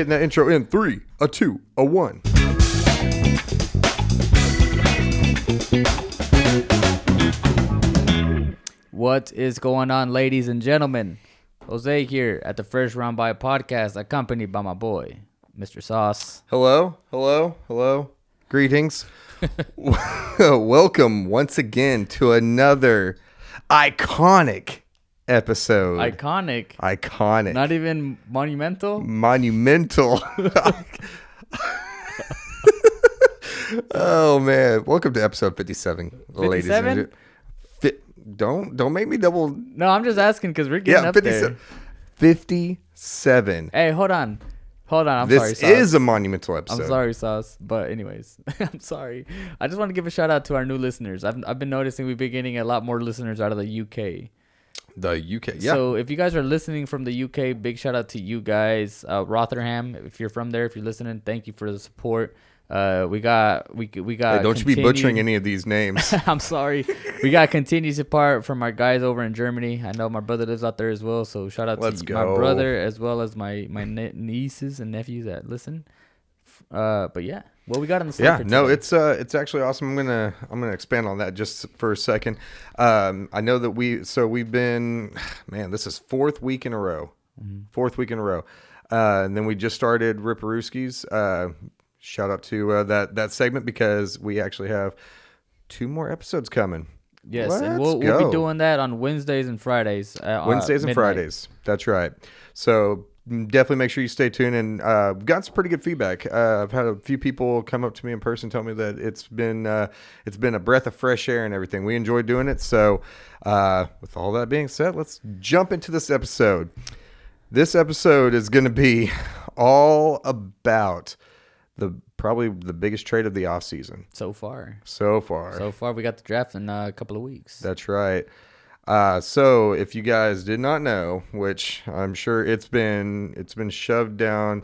Getting that intro in 3, a 2, a 1. What is going on, ladies and gentlemen? Jose here at the First Round By Podcast, accompanied by my boy, Mr. Sauce. Hello. Greetings. Welcome once again to another iconic episode. Iconic. Not even monumental? Monumental. Oh, man. Welcome to episode 57, ladies and gentlemen. Don't make me double. No, I'm just asking because we're getting up 57. there. 57. Hey, hold on. I'm this sorry, Sauce. This is a monumental episode. I'm sorry, Sauce. But anyways, I'm sorry. I just want to give a shout out to our new listeners. I've been noticing we've been getting a lot more listeners out of the UK. The UK, yeah. So if you guys are listening from the UK, big shout out to you guys. Rotherham, if you're from there, if you're listening, thank you for the support. We got. Hey, don't you be butchering any of these names. I'm sorry. We got continued support from our guys over in Germany. I know my brother lives out there as well, so shout out to my brother as well as my nieces and nephews that listen. But yeah, what we got on the slate for today? It's actually awesome. I'm gonna expand on that just for a second. I know that we've been, man, this is fourth week in a row, and then we just started RIPAROOSKIES. Shout out to that segment because we actually have 2 more episodes coming. Yes, and we'll be doing that on Wednesdays and Fridays. And Fridays. That's right. So definitely make sure you stay tuned. And got some pretty good feedback. I've had a few people come up to me in person, tell me that it's been a breath of fresh air and everything. We enjoy doing it. So with all that being said, let's jump into this episode. This episode is going to be all about probably the biggest trade of the offseason. So far, we got the draft in a couple of weeks. That's right. So if you guys did not know, which I'm sure it's been shoved down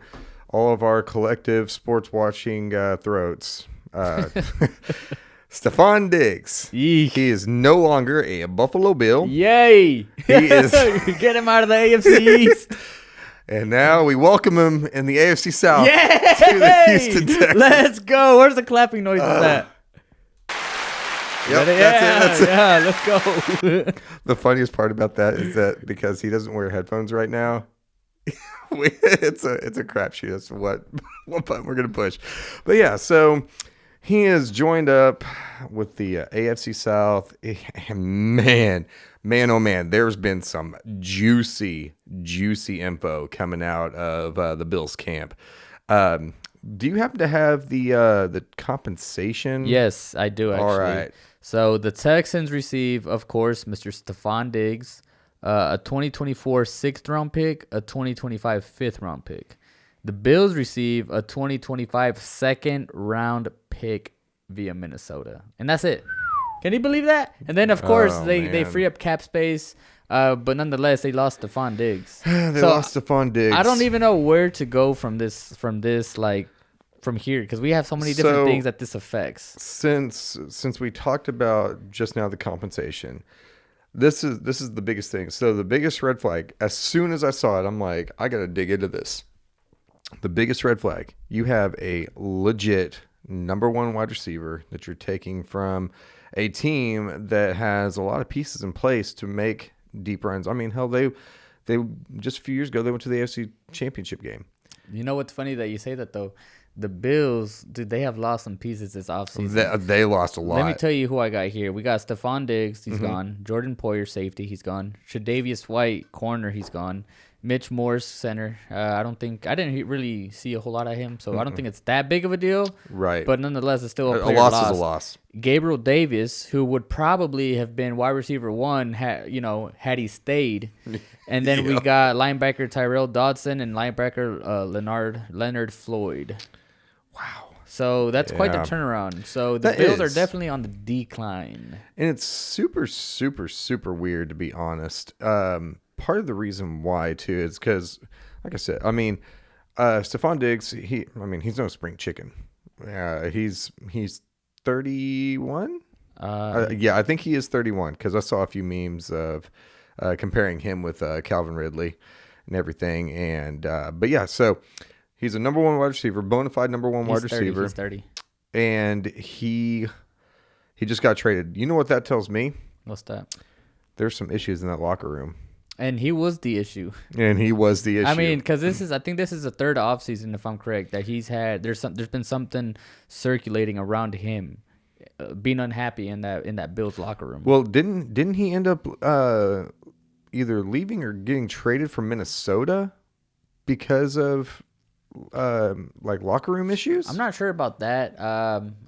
all of our collective sports watching throats. Stefon Diggs. Eek. He is no longer a Buffalo Bill. Yay! He is. Get him out of the AFC East. And now we welcome him in the AFC South Yay! to the Houston Texans. Let's go. Where's the clapping noise of that? Yep, that's it. Yeah, let's go. The funniest part about that is that because he doesn't wear headphones right now, it's a crapshoot as to what button we're going to push. But yeah, so he has joined up with the AFC South. Man, oh man, there's been some juicy info coming out of the Bills camp. Do you happen to have the compensation? Yes, I do actually. All right. So the Texans receive, of course, Mr. Stefon Diggs, a 2024 6th-round pick, a 2025 5th-round pick. The Bills receive a 2025 2nd-round pick via Minnesota, and that's it. Can you believe that? And then, of course, they free up cap space, but nonetheless, they lost Stefon Diggs. Lost Stefon Diggs. I don't even know where to go from here, because we have so many different things that this affects. Since we talked about just now the compensation, this is the biggest thing. So the biggest red flag, as soon as I saw it, I'm like, I got to dig into this. The biggest red flag, you have a legit number 1 wide receiver that you're taking from a team that has a lot of pieces in place to make deep runs. I mean, hell, they just a few years ago, they went to the AFC Championship game. You know what's funny that you say that, though? The Bills, dude, they have lost some pieces this offseason. They lost a lot. Let me tell you who I got here. We got Stefon Diggs, he's gone. Jordan Poyer, safety, he's gone. Tre'Davious White, corner, he's gone. Mitch Morse, center. I didn't really see a whole lot of him, so I don't think it's that big of a deal. Right. But nonetheless, it's still a loss is a loss. Gabriel Davis, who would probably have been wide receiver 1, had he stayed. And then we got linebacker Tyrell Dodson and linebacker Leonard Floyd. Wow. So that's quite the turnaround. So the Bills are definitely on the decline. And it's super, super, super weird, to be honest. Part of the reason why, too, is because, like I said, I mean, Stefon Diggs, he's no spring chicken. He's 31? Yeah, I think he is 31 because I saw a few memes of comparing him with Calvin Ridley and everything. And but yeah, so He's a number one wide receiver, bona fide number one wide He's 30. receiver. He's 30. And he just got traded. You know what that tells me? What's that? There's some issues in that locker room. And he was the issue. And he was the issue. I mean, because I think this is the third offseason, if I'm correct, that he's had. There's been something circulating around him, being unhappy in that Bills locker room. Well, didn't he end up either leaving or getting traded from Minnesota because of like locker room issues? I'm not sure about that.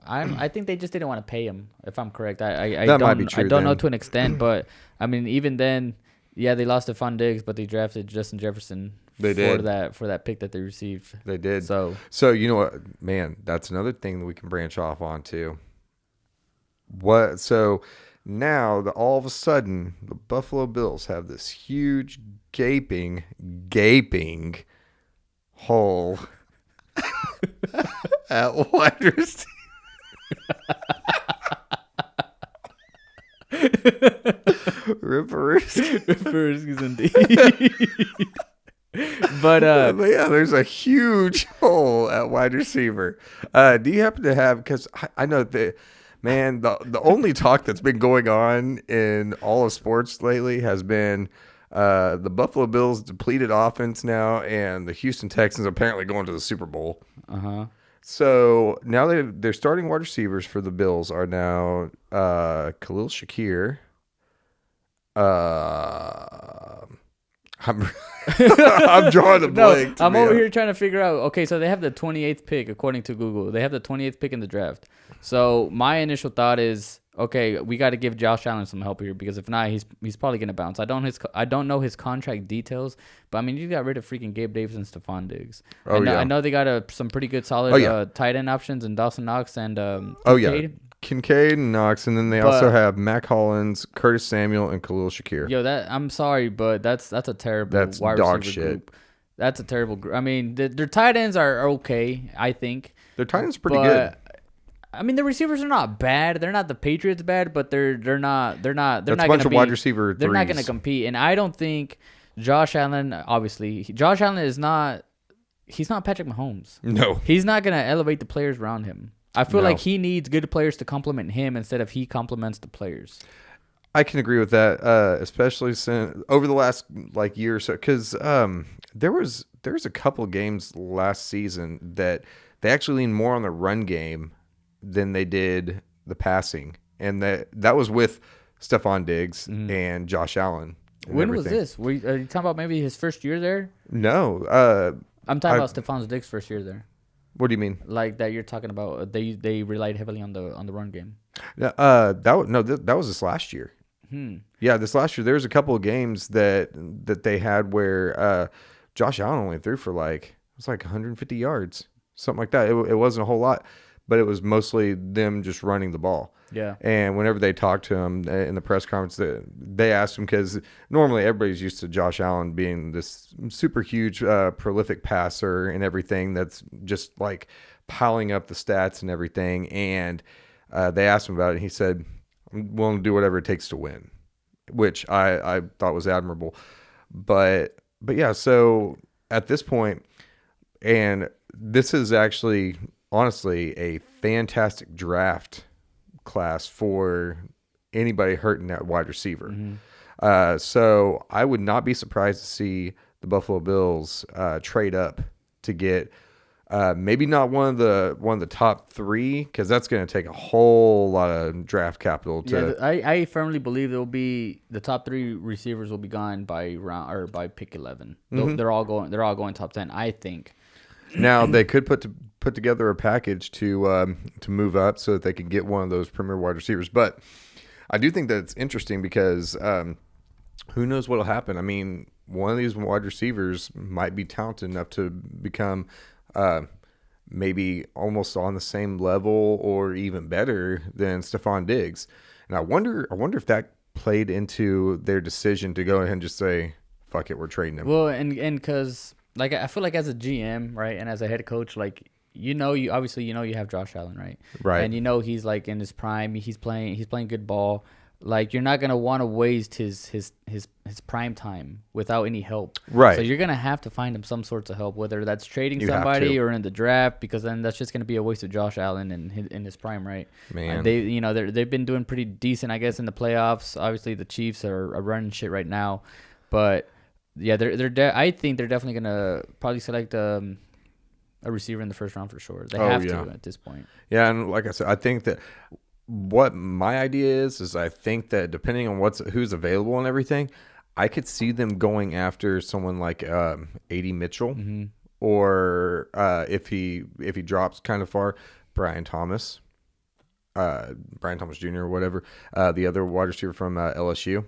I think they just didn't want to pay him, if I'm correct. I That might be true I don't know then. to an extent, but I mean, even then, yeah, they lost Stefon Diggs, but they drafted Justin Jefferson for that pick that they received. They did. So you know what, man, that's another thing that we can branch off onto. So now all of a sudden the Buffalo Bills have this huge gaping hole at wide receiver. RIPAROOSKIES indeed. But yeah, there's a huge hole at wide receiver. Do you happen to have? Because I know that, man, the only talk that's been going on in all of sports lately has been the Buffalo Bills depleted offense now, and the Houston Texans apparently going to the Super Bowl. So now they're starting wide receivers for the Bills are now Khalil Shakir. I'm drawing a blank. I'm over here trying to figure out. Okay, so they have the 28th pick according to Google. They have the 28th pick in the draft. So my initial thought is, okay, we got to give Josh Allen some help here because if not, he's probably gonna bounce. I don't know his contract details, but I mean, you got rid of freaking Gabe Davis and Stefon Diggs. I know they got some pretty good solid tight end options in Dawson Knox and Kincaid. Kincaid and Knox, and then they also have Mac Hollins, Curtis Samuel, and Khalil Shakir. Yo, I'm sorry, but that's a terrible wide dog receiver shit. group. That's a terrible group. I mean, their tight ends are okay, I think. Their tight ends pretty good. I mean, the receivers are not bad. They're not the Patriots bad, but they're not. They're not a bunch going to of be wide receiver They're not threes. going to compete, and I don't think Josh Allen. Obviously, Josh Allen is not. He's not Patrick Mahomes. No, He's not going to elevate the players around him. I feel like he needs good players to complement him instead of he complements the players. I can agree with that, especially since over the last year or so. Because there was a couple games last season that they actually leaned more on the run game than they did the passing, and that was with Stefon Diggs and Josh Allen. When was this? Are you talking about maybe his first year there? No, I'm talking about Stefon Diggs' first year there. What do you mean? Like that you're talking about? They relied heavily on the run game. That was this last year. Yeah, this last year there was a couple of games that they had where Josh Allen only threw for it was 150 yards, something like that. It wasn't a whole lot, but it was mostly them just running the ball. Yeah. And whenever they talked to him in the press conference, they asked him, because normally everybody's used to Josh Allen being this super huge, prolific passer and everything that's just piling up the stats and everything. And they asked him about it. And he said, I'm willing to do whatever it takes to win, which I thought was admirable. But yeah, so at this point, and this is actually honestly a fantastic draft class for anybody hurting at wide receiver. So I would not be surprised to see the Buffalo Bills trade up to get maybe not one of the top three, because that's going to take a whole lot of draft capital to. Yeah, I firmly believe it'll be the top three receivers will be gone by round or by pick 11. They're all going top 10, I think. Now they could put together a package to move up so that they can get one of those premier wide receivers. But I do think that it's interesting because who knows what'll happen. I mean, one of these wide receivers might be talented enough to become maybe almost on the same level or even better than Stefon Diggs. And I wonder if that played into their decision to go ahead and just say, "Fuck it, we're trading him." Well, and because I feel like as a GM, right, and as a head coach, you obviously you have Josh Allen, right? Right. And he's in his prime. He's playing good ball. Like, you're not gonna want to waste his prime time without any help. Right. So you're gonna have to find him some sorts of help, whether that's trading You have somebody to. or in the draft, because then that's just gonna be a waste of Josh Allen in his prime, right? Man. They've been doing pretty decent, I guess, in the playoffs. Obviously, the Chiefs are running shit right now, but yeah, I think they're definitely gonna probably select a receiver in the first round for sure. They have to at this point. Yeah, and like I said, I think that what my idea is I think that depending on who's available and everything, I could see them going after someone like A.D. Mitchell, or if he drops kind of far, Brian Thomas Jr. or whatever, the other wide receiver from LSU.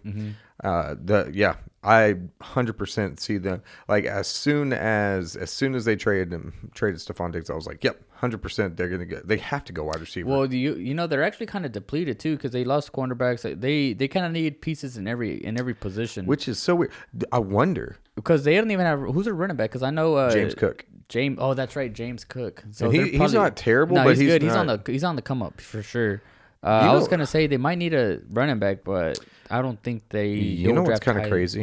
I 100% see them, like, as soon as they traded Stefon Diggs, I was like, yep, 100% they have to go wide receiver. Well, they're actually kind of depleted too, because they lost cornerbacks. They kind of need pieces in every position, which is so weird. I wonder, because they don't even have who's a running back, because I know James Cook. Oh, that's right, James Cook. So and he's not terrible, no, but he's good. Not, He's on the come up for sure. I was gonna say they might need a running back, but I don't think they. You know what's kind of crazy?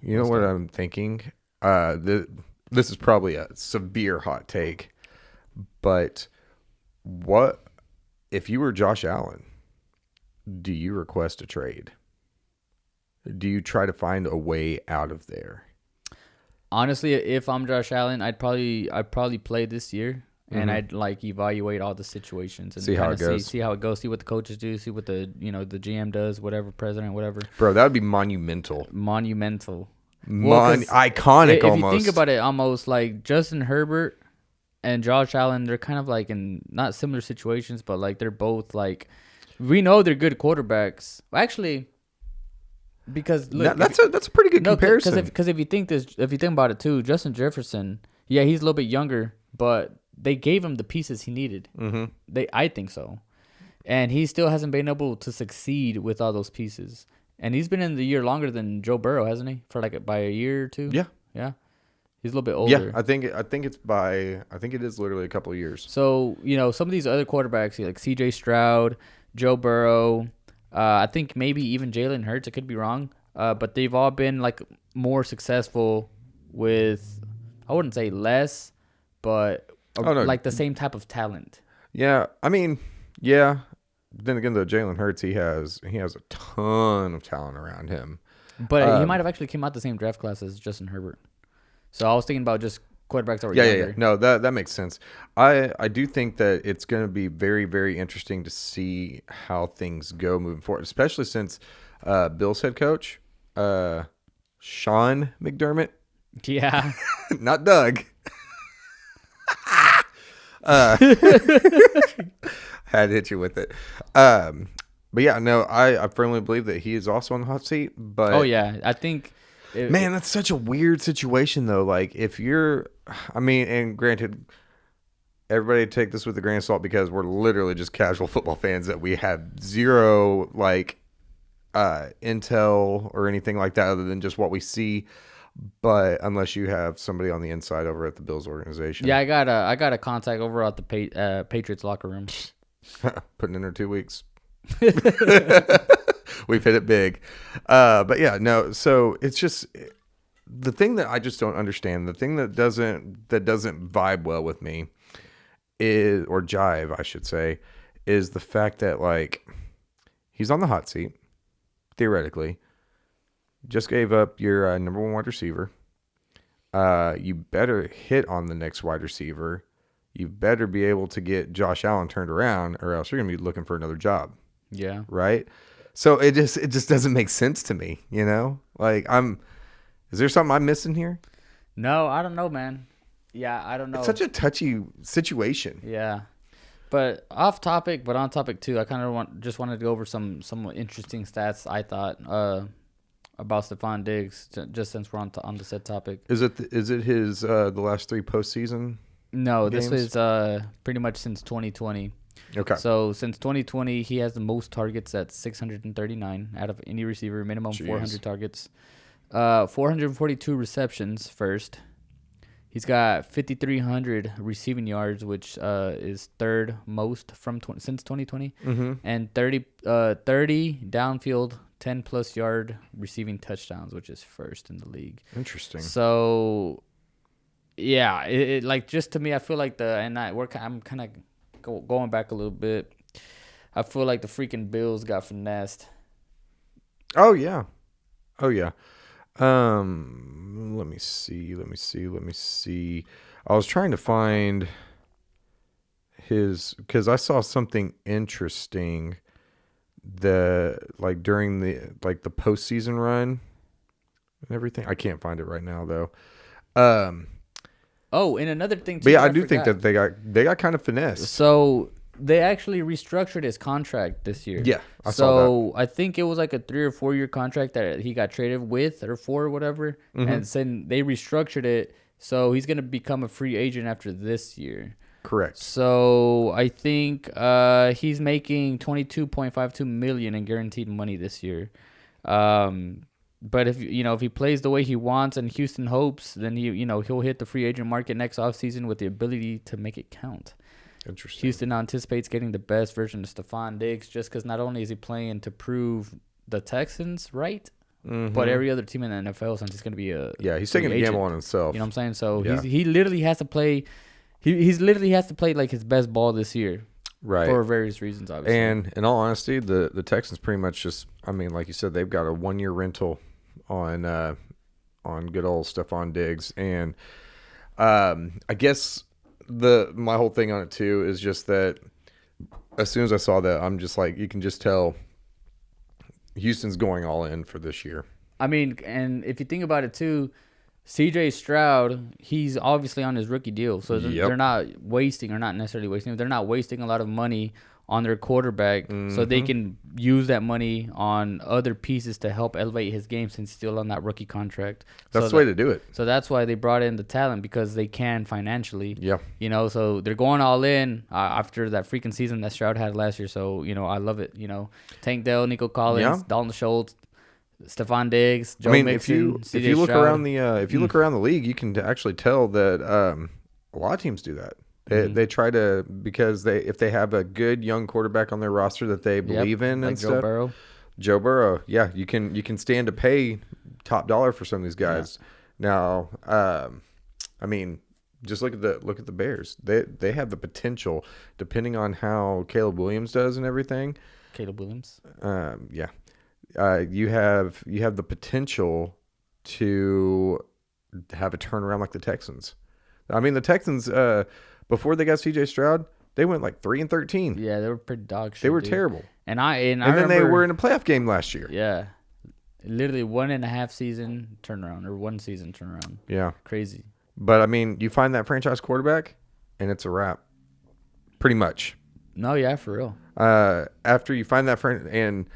You know what I'm thinking? This is probably a severe hot take, but what if you were Josh Allen? Do you request a trade? Do you try to find a way out of there? Honestly, if I'm Josh Allen, I'd probably play this year. And I'd like evaluate all the situations and see how it goes. See how it goes. See what the coaches do. See what the the GM does. Whatever, president, whatever. Bro, that would be monumental. Iconic. If almost. You think about it, almost like Justin Herbert and Josh Allen, they're kind of like in not similar situations, but like they're both like, we know they're good quarterbacks. Actually, because look, that's a pretty good comparison. Because if you think about it too, Justin Jefferson, yeah, he's a little bit younger, but they gave him the pieces he needed. I think so. And he still hasn't been able to succeed with all those pieces. And he's been in the year longer than Joe Burrow, hasn't he? For like by a year or two? Yeah. Yeah. He's a little bit older. Yeah, I think it is literally a couple of years. So, some of these other quarterbacks, like CJ Stroud, Joe Burrow, I think maybe even Jalen Hurts, I could be wrong. But they've all been like more successful with, I wouldn't say less, but like the same type of talent. Yeah, I mean, yeah. Then again, though, Jalen Hurts, he has a ton of talent around him. But he might have actually came out the same draft class as Justin Herbert. So I was thinking about just quarterbacks that were younger. Yeah. No, that makes sense. I do think that it's going to be very, very interesting to see how things go moving forward, especially since Bill's head coach, Sean McDermott. Yeah. Not Doug. Had to hit you with it. But yeah, no, I firmly believe that he is also on the hot seat. But oh yeah, I think. Man, that's such a weird situation though. Like if you're, and granted, everybody take this with a grain of salt because we're literally just casual football fans that we have zero like intel or anything like that other than just what we see. But unless you have somebody on the inside over at the Bills organization. Yeah, I got a contact over at the Patriots locker room. Putting in her 2 weeks. We've hit it big. But yeah, no, so it's just the thing that I just don't understand, the thing that doesn't vibe well with me is, or jive, I should say, is the fact that like he's on the hot seat, theoretically. Just gave up your number one wide receiver. You better hit on the next wide receiver. You better be able to get Josh Allen turned around, or else you're gonna be looking for another job. Yeah. Right. So it just doesn't make sense to me. Like is there something I'm missing here? No, I don't know, man. Yeah, I don't know. It's such a touchy situation. Yeah. But off topic, but on topic too. I kind of wanted to go over some interesting stats I thought about Stefon Diggs, just since we're on the said topic. Is it his the last 3 postseason? No, games? This is pretty much since 2020. Okay. So since 2020, he has the most targets at 639 out of any receiver, minimum 400 targets. 442 receptions first. He's got 5,300 receiving yards, which is third most since 2020, and 30 downfield 10+ yard receiving touchdowns, which is first in the league. Interesting. So, yeah, it like just to me, I feel like I'm kind of going back a little bit. I feel like the freaking Bills got finessed. Oh yeah. Let me see. I was trying to find because I saw something interesting during the postseason run and everything. I can't find it right now though. Oh, and another thing too. But yeah, I do think that they got kind of finessed. So they actually restructured his contract this year. Yeah, I saw that. I think it was like a 3 or 4 year contract that he got traded with, or 4 or whatever. And then they restructured it, so he's gonna become a free agent after this year. Correct. So I think he's making $22.52 million in guaranteed money this year. But if he plays the way he wants and Houston hopes, then he'll hit the free agent market next offseason with the ability to make it count. Interesting. Heuston anticipates getting the best version of Stefon Diggs, just because not only is he playing to prove the Texans right, but every other team in the NFL, since he's going to be he's taking a gamble on himself. You know what I'm saying? So he literally has to play. He's literally has to play like his best ball this year, right? For various reasons, obviously. And in all honesty, the Texans pretty much just, I mean, like you said, they've got a 1 year rental on good old Stefon Diggs, and I guess my whole thing on it too is just that as soon as I saw that, I'm just like, you can just tell Houston's going all in for this year. I mean, and if you think about it too, CJ Stroud, he's obviously on his rookie deal, so they're not wasting, or not necessarily wasting, they're not wasting a lot of money on their quarterback, so they can use that money on other pieces to help elevate his game, since he's still on that rookie contract. That's the way to do it. So that's why they brought in the talent, because they can financially. Yeah. So they're going all in after that freaking season that Stroud had last year. So, I love it. Tank Dell, Nico Collins, Dalton Schultz, Stefon Diggs, Joe Mixon, if you look around the league, you can actually tell that a lot of teams do that. They try to, because if they have a good young quarterback on their roster that they believe in, like and stuff. Joe Burrow, yeah, you can stand to pay top dollar for some of these guys. Yeah. Now, I mean, just look at the Bears. They have the potential, depending on how Caleb Williams does and everything. Caleb Williams. Yeah. You have the potential to have a turnaround like the Texans. I mean, the Texans, before they got CJ Stroud, they went like 3-13. Yeah, they were pretty dog shit. They were terrible. And then they were in a playoff game last year. Yeah, literally 1.5 season turnaround, or 1 season turnaround. Yeah, crazy. But I mean, you find that franchise quarterback, and it's a wrap, pretty much. No, yeah, for real. After you find that and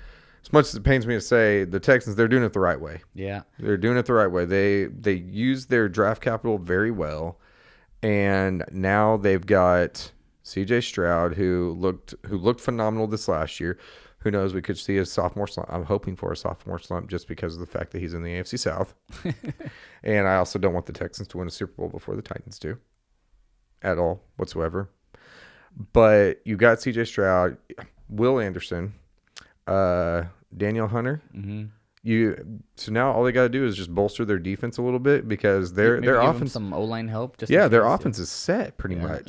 as much as it pains me to say, the Texans, they're doing it the right way. Yeah, they're doing it the right way. They use their draft capital very well. And now they've got CJ Stroud, who looked phenomenal this last year. Who knows? We could see a sophomore slump. I'm hoping for a sophomore slump just because of the fact that he's in the AFC South. And I also don't want the Texans to win a Super Bowl before the Titans do, at all whatsoever. But you got CJ Stroud, Will Anderson, Daniel Hunter. Mm-hmm. So now all they got to do is just bolster their defense a little bit, because their offense, some O-line help. Their offense is set pretty much.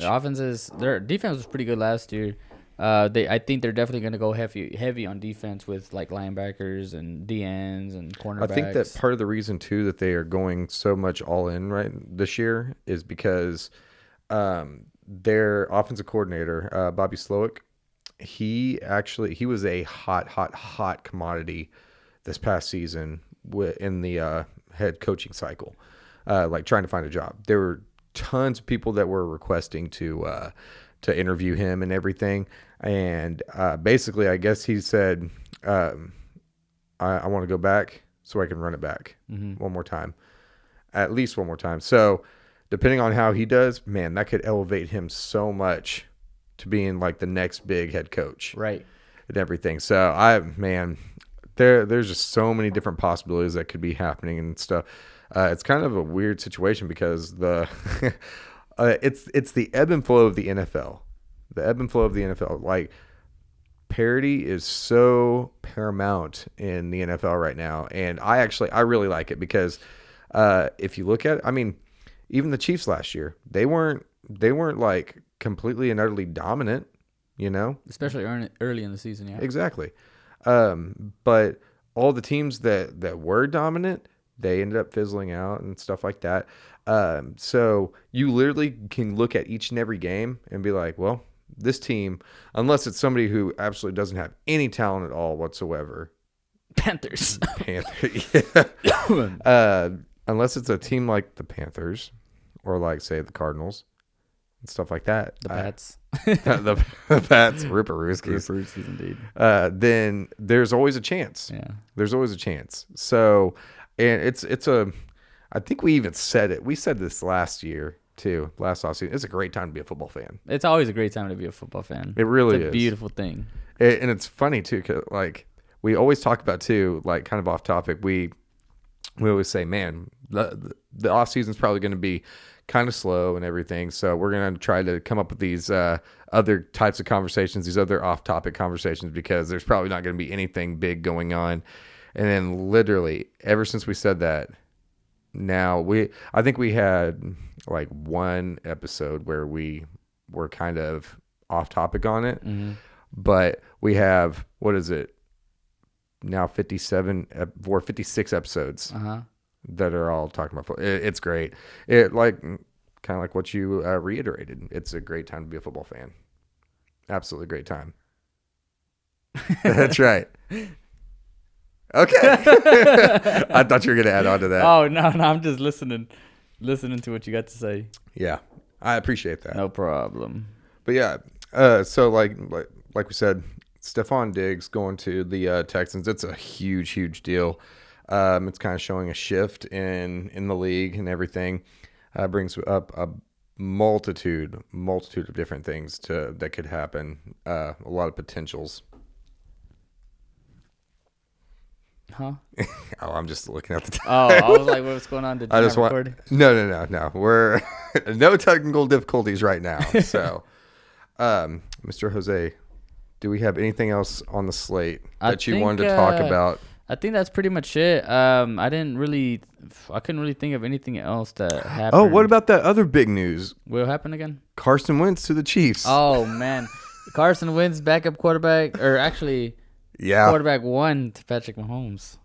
Their defense was pretty good last year. I think they're definitely going to go heavy on defense with like linebackers and DNs and cornerbacks. I think that part of the reason too that they are going so much all in right this year is because their offensive coordinator, Bobby Slowick, he was a hot commodity this past season in the head coaching cycle, like trying to find a job. There were tons of people that were requesting to interview him and everything. And basically, I guess he said, I want to go back so I can run it back one more time, at least one more time. So depending on how he does, man, that could elevate him so much to being like the next big head coach. Right. And everything. So there's just so many different possibilities that could be happening and stuff. It's kind of a weird situation because it's the ebb and flow of the NFL. The ebb and flow of the NFL. Like, parity is so paramount in the NFL right now, and I really like it because if you look at it, I mean, even the Chiefs last year, they weren't like completely and utterly dominant, especially early in the season. Yeah, exactly. But all the teams that were dominant, they ended up fizzling out and stuff like that. So you literally can look at each and every game and be like, well, this team, unless it's somebody who absolutely doesn't have any talent at all whatsoever. Panthers. Yeah. Unless it's a team like the Panthers or like, say, the Cardinals and stuff like that. The Pats. the Pats, RIPAROOSKIES. RIPAROOSKIES, indeed. Then there's always a chance. Yeah. There's always a chance. So, and I think we even said it. We said this last year too, last offseason. It's a great time to be a football fan. It's always a great time to be a football fan. It really it's a is. Beautiful thing. And it's funny too, 'cause like we always talk about too, like kind of off topic. We always say, man, the off season's probably going to be kind of slow and everything. So we're going to try to come up with these other types of conversations, these other off topic conversations, because there's probably not going to be anything big going on. And then literally ever since we said that, now I think we had like one episode where we were kind of off topic on it, but we have, what is it now, 57 or 56 episodes that are all talking about football. It's great. It like kind of like what you reiterated. It's a great time to be a football fan. Absolutely great time. That's right. Okay. I thought you were going to add on to that. Oh, no, I'm just listening to what you got to say. Yeah, I appreciate that. No problem. But yeah, so like we said, Stefon Diggs going to the Texans, it's a huge deal. It's kind of showing a shift in the league and everything. Brings up a multitude of different things that could happen. A lot of potentials. Huh? Oh, I'm just looking at the time. Oh, I was like, what's going on? Did you not record? No. We're no technical difficulties right now. So, Mr. Jose, do we have anything else on the slate that you wanted to talk about? I think that's pretty much it. I couldn't really think of anything else that happened. Oh, what about that other big news? What happened again? Carson Wentz to the Chiefs. Oh man, Carson Wentz, backup quarterback, or actually, quarterback one to Patrick Mahomes.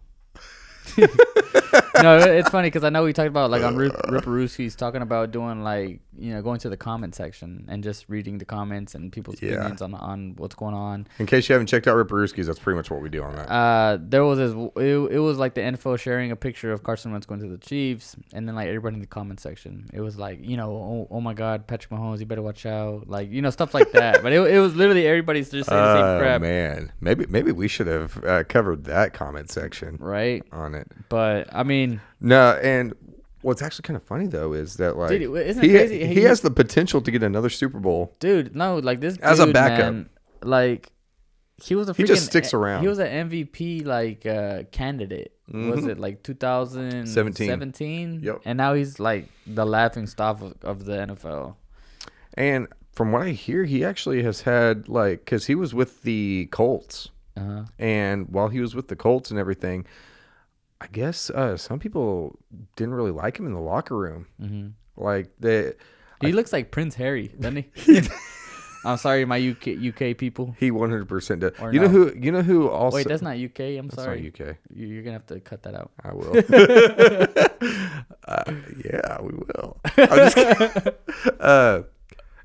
No, it's funny because I know we talked about like on RIPAROOSKIES talking about doing like, going to the comment section and just reading the comments and people's opinions on what's going on. In case you haven't checked out RIPAROOSKIES, that's pretty much what we do on that. There was it was like the info sharing a picture of Carson Wentz going to the Chiefs, and then like everybody in the comment section, it was like, oh my God, Patrick Mahomes, you better watch out, like stuff like that. But it was literally everybody's just saying the same crap. Man, maybe we should have covered that comment section right on it. But I mean, no, and what's actually kind of funny though is that like, dude, isn't it crazy? He has the potential to get another Super Bowl, dude. No, like this as dude, a backup, man, like he was he just sticks around. He was an MVP like candidate. Was it like 2017? Yep. And now he's like the laughing stock of the NFL. And from what I hear, he actually has had like, because he was with the Colts, and while he was with the Colts and everything, I guess some people didn't really like him in the locker room. Like he looks like Prince Harry, doesn't he? I'm sorry, my UK people. He 100% does. Or you know who also? Wait, that's not UK. I'm that's sorry. Not UK. You're gonna have to cut that out. I will. Yeah, we will. I'm just kidding.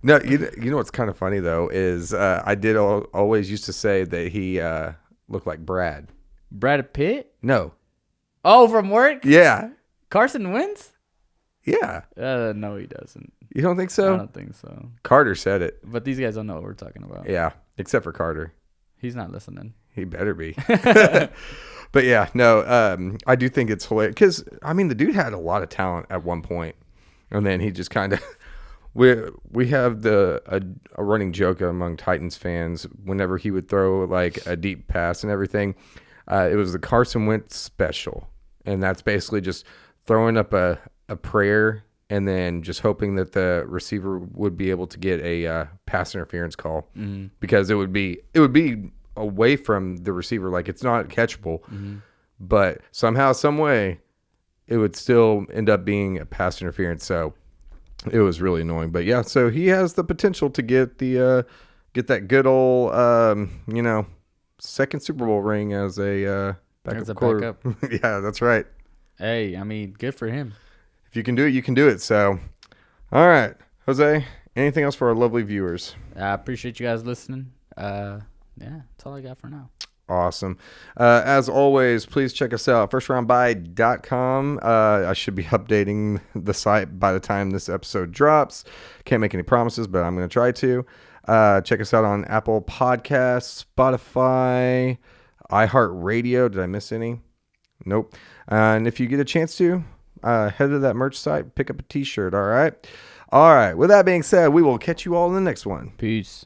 No, you know what's kind of funny though is I did always used to say that he looked like Brad. Brad Pitt? No. Oh, from work? Yeah. Carson Wentz? Yeah. No, he doesn't. You don't think so? I don't think so. Carter said it. But these guys don't know what we're talking about. Yeah, except for Carter. He's not listening. He better be. But yeah, no, I do think it's hilarious because I mean the dude had a lot of talent at one point, and then he just kind of. We have a running joke among Titans fans whenever he would throw like a deep pass and everything. It was the Carson Wentz special, and that's basically just throwing up a prayer and then just hoping that the receiver would be able to get a pass interference call because it would be away from the receiver. Like, it's not catchable, but somehow, some way, it would still end up being a pass interference. So it was really annoying. But yeah, so he has the potential to get get that good old second Super Bowl ring as a backup quarter. Yeah, that's right. Hey, I mean, good for him. If you can do it, you can do it. So, all right, Jose, anything else for our lovely viewers? I appreciate you guys listening. Yeah, that's all I got for now. Awesome. As always, please check us out, firstroundbuy.com. I should be updating the site by the time this episode drops. Can't make any promises, but I'm going to try to. Check us out on Apple Podcasts, Spotify, iHeartRadio. Did I miss any? Nope. And if you get a chance to, head to that merch site, pick up a t-shirt. All right. With that being said, we will catch you all in the next one. Peace.